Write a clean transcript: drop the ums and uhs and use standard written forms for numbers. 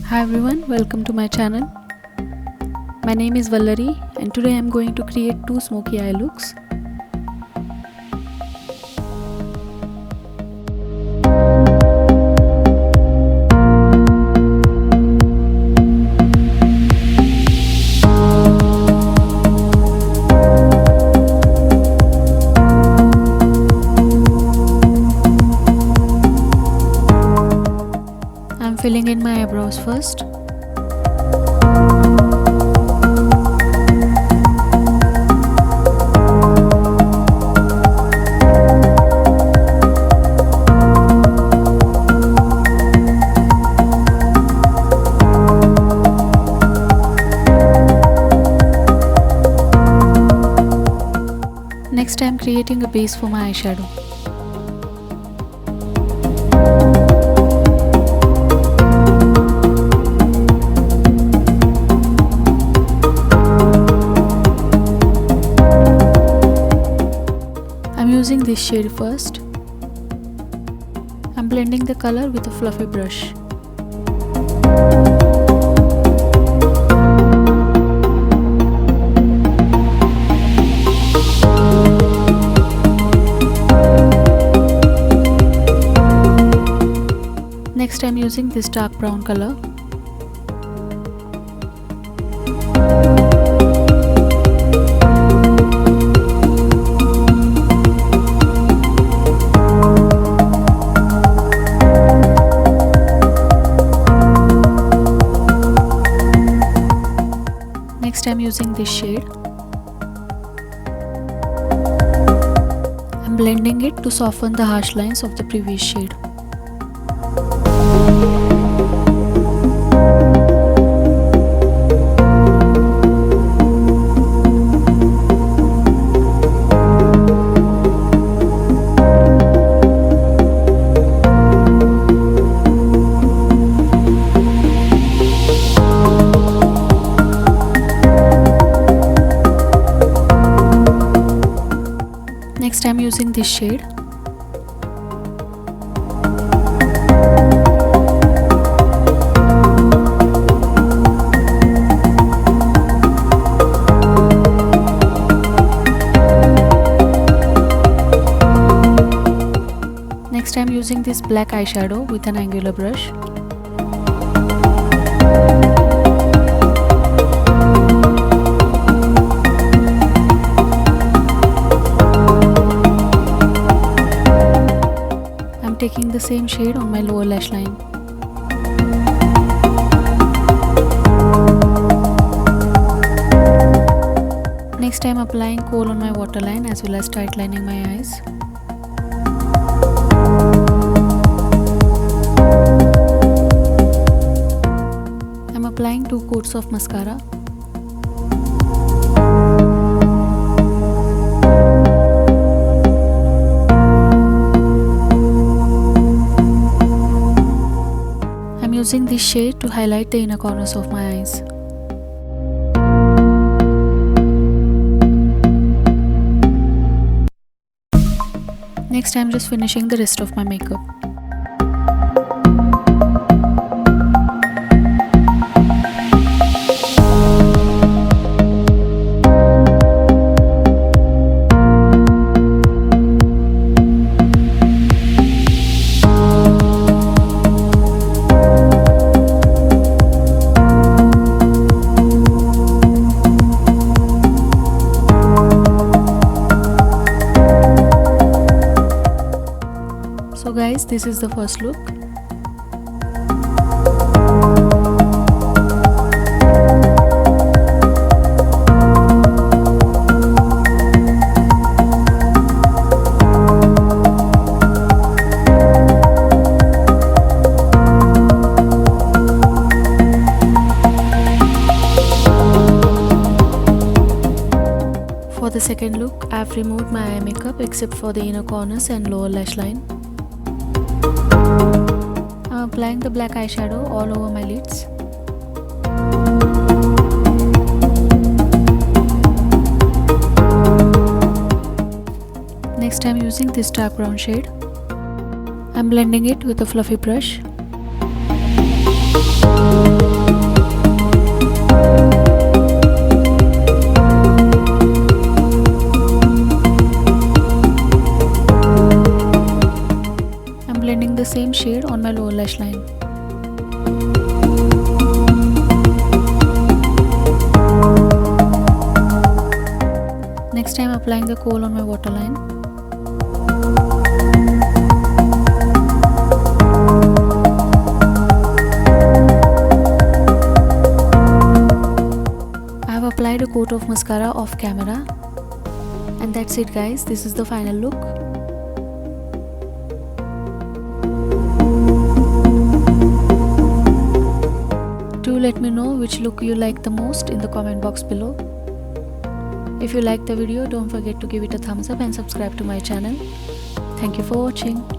Hi everyone, welcome to my channel. My name is Vallari and today I am going to create two smoky eye looks. I am filling in my eyebrows first. Next I am creating a base for my eyeshadow. I am using this shade first. I am blending the color with a fluffy brush. Next I am using this dark brown color. Next I am using this shade. I am blending it to soften the harsh lines of the previous shade. Next I am using this shade. Next I am using this black eyeshadow with an angular brush. Taking the same shade on my lower lash line. Next I am applying kohl on my waterline as well as tightlining my eyes. I am applying 2 coats of mascara. Using this shade to highlight the inner corners of my eyes. Next I am just finishing the rest of my makeup. So guys, this is the first look. For the second look, I have removed my eye makeup except for the inner corners and lower lash line. I am applying the black eyeshadow all over my lids. Next I am using this dark brown shade. I am blending it with a fluffy brush. lash line. Next I am applying the kohl on my waterline. I have applied a coat of mascara off camera. And that's it guys, this is the final look. Do let me know which look you like the most in the comment box below. If you liked the video, don't forget to give it a thumbs up and subscribe to my channel. Thank you for watching.